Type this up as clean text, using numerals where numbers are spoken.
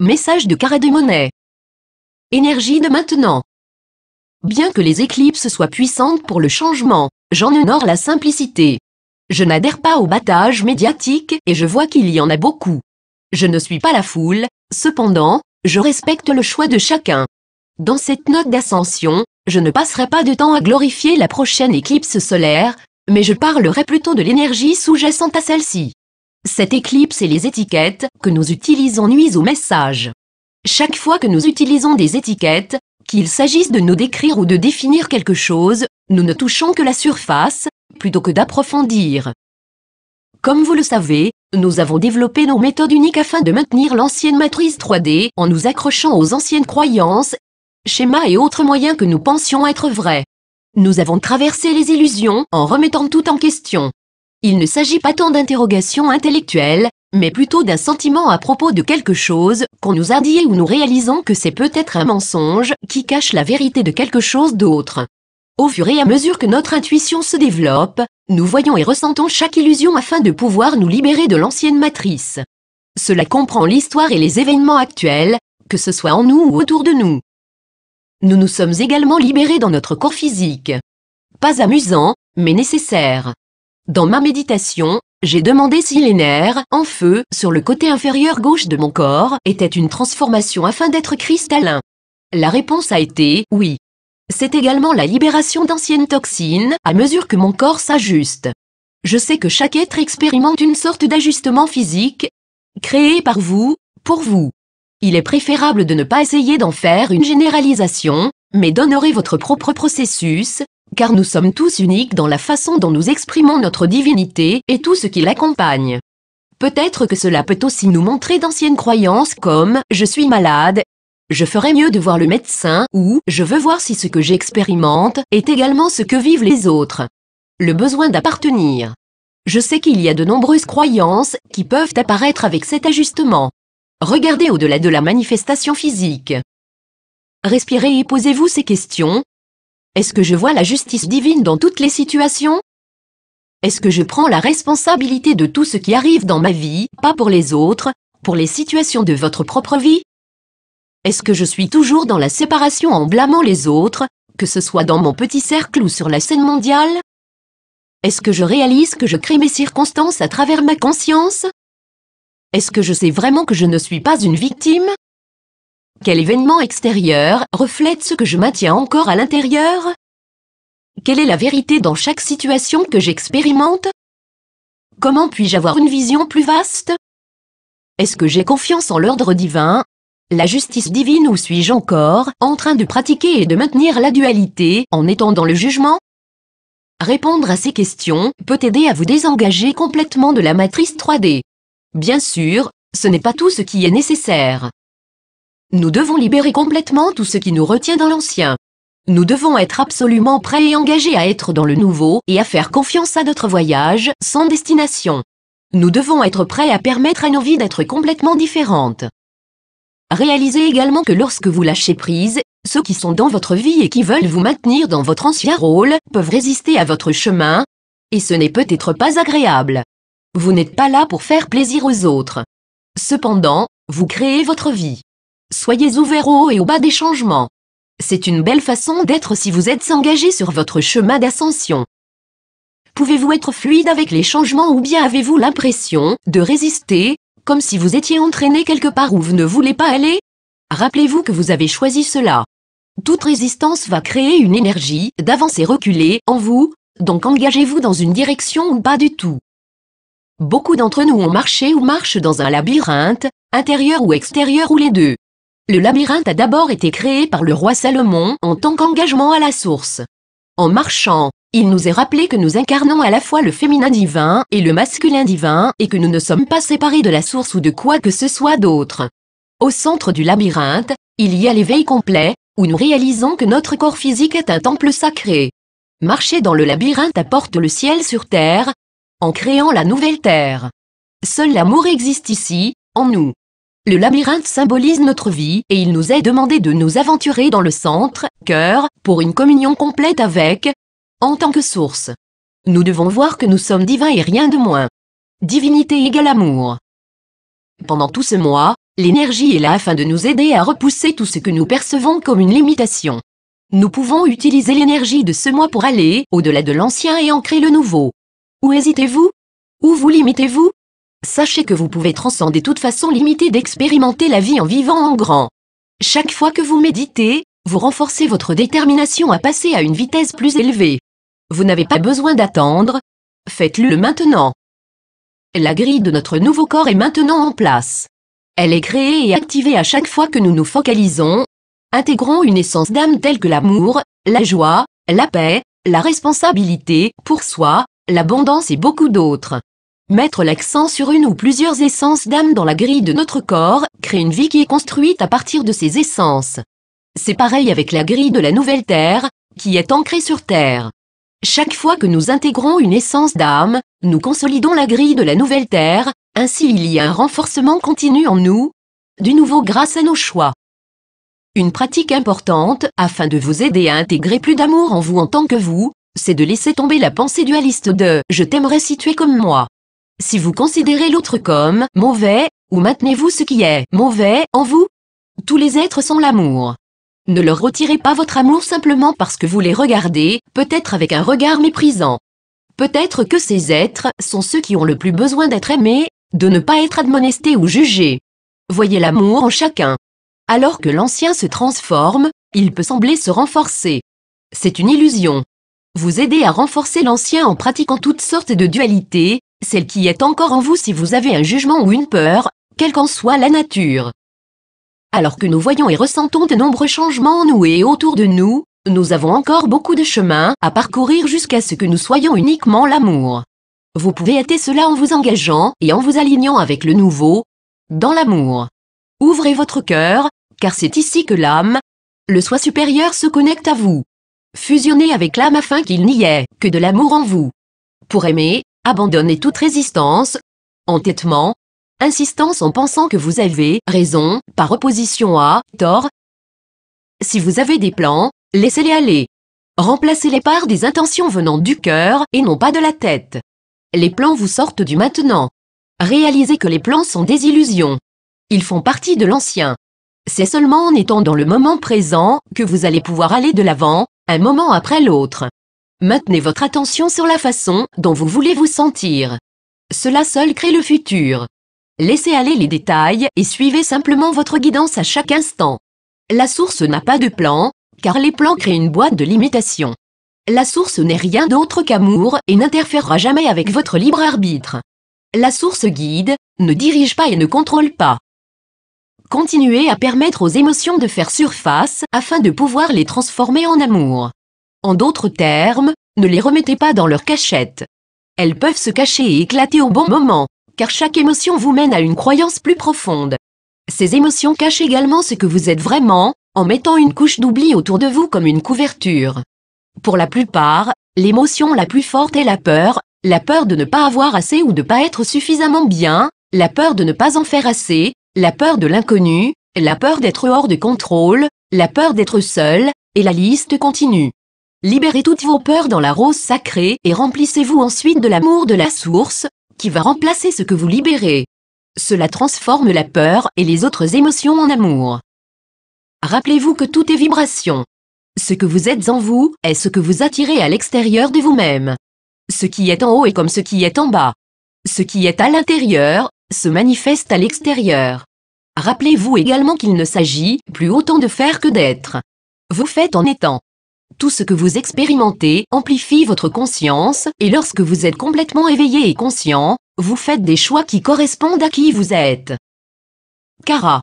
Message de carré de monnaie. Énergie de maintenant. Bien que les éclipses soient puissantes pour le changement, j'en honore la simplicité. Je n'adhère pas au battage médiatique et je vois qu'il y en a beaucoup. Je ne suis pas la foule, cependant, je respecte le choix de chacun. Dans cette note d'ascension, je ne passerai pas de temps à glorifier la prochaine éclipse solaire, mais je parlerai plutôt de l'énergie sous-jacente à celle-ci. Cette éclipse et les étiquettes que nous utilisons nuisent au message. Chaque fois que nous utilisons des étiquettes, qu'il s'agisse de nous décrire ou de définir quelque chose, nous ne touchons que la surface, plutôt que d'approfondir. Comme vous le savez, nous avons développé nos méthodes uniques afin de maintenir l'ancienne matrice 3D en nous accrochant aux anciennes croyances, schémas et autres moyens que nous pensions être vrais. Nous avons traversé les illusions en remettant tout en question. Il ne s'agit pas tant d'interrogations intellectuelles, mais plutôt d'un sentiment à propos de quelque chose qu'on nous a dit et où nous réalisons que c'est peut-être un mensonge qui cache la vérité de quelque chose d'autre. Au fur et à mesure que notre intuition se développe, nous voyons et ressentons chaque illusion afin de pouvoir nous libérer de l'ancienne matrice. Cela comprend l'histoire et les événements actuels, que ce soit en nous ou autour de nous. Nous nous sommes également libérés dans notre corps physique. Pas amusant, mais nécessaire. Dans ma méditation, j'ai demandé si les nerfs, en feu, sur le côté inférieur gauche de mon corps, étaient une transformation afin d'être cristallin. La réponse a été « oui ». C'est également la libération d'anciennes toxines à mesure que mon corps s'ajuste. Je sais que chaque être expérimente une sorte d'ajustement physique, créé par vous, pour vous. Il est préférable de ne pas essayer d'en faire une généralisation, mais d'honorer votre propre processus, car nous sommes tous uniques dans la façon dont nous exprimons notre divinité et tout ce qui l'accompagne. Peut-être que cela peut aussi nous montrer d'anciennes croyances comme « je suis malade », « je ferais mieux de voir le médecin » ou « je veux voir si ce que j'expérimente est également ce que vivent les autres ». Le besoin d'appartenir. Je sais qu'il y a de nombreuses croyances qui peuvent apparaître avec cet ajustement. Regardez au-delà de la manifestation physique. Respirez et posez-vous ces questions. Est-ce que je vois la justice divine dans toutes les situations? Est-ce que je prends la responsabilité de tout ce qui arrive dans ma vie, pas pour les autres, pour les situations de votre propre vie? Est-ce que je suis toujours dans la séparation en blâmant les autres, que ce soit dans mon petit cercle ou sur la scène mondiale? Est-ce que je réalise que je crée mes circonstances à travers ma conscience? Est-ce que je sais vraiment que je ne suis pas une victime? Quel événement extérieur reflète ce que je maintiens encore à l'intérieur? Quelle est la vérité dans chaque situation que j'expérimente? Comment puis-je avoir une vision plus vaste? Est-ce que j'ai confiance en l'ordre divin, la justice divine, ou suis-je encore en train de pratiquer et de maintenir la dualité en étant dans le jugement? Répondre à ces questions peut aider à vous désengager complètement de la matrice 3D. Bien sûr, ce n'est pas tout ce qui est nécessaire. Nous devons libérer complètement tout ce qui nous retient dans l'ancien. Nous devons être absolument prêts et engagés à être dans le nouveau et à faire confiance à notre voyage sans destination. Nous devons être prêts à permettre à nos vies d'être complètement différentes. Réalisez également que lorsque vous lâchez prise, ceux qui sont dans votre vie et qui veulent vous maintenir dans votre ancien rôle peuvent résister à votre chemin, et ce n'est peut-être pas agréable. Vous n'êtes pas là pour faire plaisir aux autres. Cependant, vous créez votre vie. Soyez ouverts au haut et au bas des changements. C'est une belle façon d'être si vous êtes engagé sur votre chemin d'ascension. Pouvez-vous être fluide avec les changements ou bien avez-vous l'impression de résister, comme si vous étiez entraîné quelque part où vous ne voulez pas aller? Rappelez-vous que vous avez choisi cela. Toute résistance va créer une énergie d'avancer-reculer en vous, donc engagez-vous dans une direction ou pas du tout. Beaucoup d'entre nous ont marché ou marchent dans un labyrinthe, intérieur ou extérieur ou les deux. Le labyrinthe a d'abord été créé par le roi Salomon en tant qu'engagement à la source. En marchant, il nous est rappelé que nous incarnons à la fois le féminin divin et le masculin divin et que nous ne sommes pas séparés de la source ou de quoi que ce soit d'autre. Au centre du labyrinthe, il y a l'éveil complet, où nous réalisons que notre corps physique est un temple sacré. Marcher dans le labyrinthe apporte le ciel sur terre, en créant la nouvelle terre. Seul l'amour existe ici, en nous. Le labyrinthe symbolise notre vie et il nous est demandé de nous aventurer dans le centre, cœur, pour une communion complète avec, en tant que source. Nous devons voir que nous sommes divins et rien de moins. Divinité égale amour. Pendant tout ce mois, L'énergie est là afin de nous aider à repousser tout ce que nous percevons comme une limitation. Nous pouvons utiliser l'énergie de ce moi pour aller au-delà de l'ancien et ancrer le nouveau. Où hésitez-vous? Où vous limitez-vous? Sachez que vous pouvez transcender toute façon limitée d'expérimenter la vie en vivant en grand. Chaque fois que vous méditez, vous renforcez votre détermination à passer à une vitesse plus élevée. Vous n'avez pas besoin d'attendre. Faites-le maintenant. La grille de notre nouveau corps est maintenant en place. Elle est créée et activée à chaque fois que nous nous focalisons. Intégrons une essence d'âme telle que l'amour, la joie, la paix, la responsabilité pour soi, l'abondance et beaucoup d'autres. Mettre l'accent sur une ou plusieurs essences d'âme dans la grille de notre corps crée une vie qui est construite à partir de ces essences. C'est pareil avec la grille de la nouvelle Terre, qui est ancrée sur Terre. Chaque fois que nous intégrons une essence d'âme, nous consolidons la grille de la nouvelle Terre, ainsi il y a un renforcement continu en nous, du nouveau grâce à nos choix. Une pratique importante, afin de vous aider à intégrer plus d'amour en vous en tant que vous, c'est de laisser tomber la pensée dualiste de « je t'aimerais si tu es comme moi ». Si vous considérez l'autre comme « mauvais » ou maintenez-vous ce qui est « mauvais » en vous, tous les êtres sont l'amour. Ne leur retirez pas votre amour simplement parce que vous les regardez, peut-être avec un regard méprisant. Peut-être que ces êtres sont ceux qui ont le plus besoin d'être aimés, de ne pas être admonestés ou jugés. Voyez l'amour en chacun. Alors que l'ancien se transforme, il peut sembler se renforcer. C'est une illusion. Vous aidez à renforcer l'ancien en pratiquant toutes sortes de dualités, celle qui est encore en vous si vous avez un jugement ou une peur, quelle qu'en soit la nature. Alors que nous voyons et ressentons de nombreux changements en nous et autour de nous, nous avons encore beaucoup de chemin à parcourir jusqu'à ce que nous soyons uniquement l'amour. Vous pouvez aider cela en vous engageant et en vous alignant avec le nouveau, dans l'amour. Ouvrez votre cœur, car c'est ici que l'âme, le soi supérieur se connecte à vous. Fusionnez avec l'âme afin qu'il n'y ait que de l'amour en vous. Pour aimer, abandonnez toute résistance, entêtement, insistance en pensant que vous avez raison, par opposition à tort. Si vous avez des plans, laissez-les aller. Remplacez-les par des intentions venant du cœur et non pas de la tête. Les plans vous sortent du maintenant. Réalisez que les plans sont des illusions. Ils font partie de l'ancien. C'est seulement en étant dans le moment présent que vous allez pouvoir aller de l'avant, un moment après l'autre. Maintenez votre attention sur la façon dont vous voulez vous sentir. Cela seul crée le futur. Laissez aller les détails et suivez simplement votre guidance à chaque instant. La source n'a pas de plan, car les plans créent une boîte de limitation. La source n'est rien d'autre qu'amour et n'interférera jamais avec votre libre arbitre. La source guide, ne dirige pas et ne contrôle pas. Continuez à permettre aux émotions de faire surface afin de pouvoir les transformer en amour. En d'autres termes, ne les remettez pas dans leur cachette. Elles peuvent se cacher et éclater au bon moment, car chaque émotion vous mène à une croyance plus profonde. Ces émotions cachent également ce que vous êtes vraiment, en mettant une couche d'oubli autour de vous comme une couverture. Pour la plupart, l'émotion la plus forte est la peur de ne pas avoir assez ou de pas être suffisamment bien, la peur de ne pas en faire assez, la peur de l'inconnu, la peur d'être hors de contrôle, la peur d'être seul, et la liste continue. Libérez toutes vos peurs dans la rose sacrée et remplissez-vous ensuite de l'amour de la source, qui va remplacer ce que vous libérez. Cela transforme la peur et les autres émotions en amour. Rappelez-vous que tout est vibration. Ce que vous êtes en vous est ce que vous attirez à l'extérieur de vous-même. Ce qui est en haut est comme ce qui est en bas. Ce qui est à l'intérieur se manifeste à l'extérieur. Rappelez-vous également qu'il ne s'agit plus autant de faire que d'être. Vous faites en étant. Tout ce que vous expérimentez amplifie votre conscience et lorsque vous êtes complètement éveillé et conscient, vous faites des choix qui correspondent à qui vous êtes. Kara.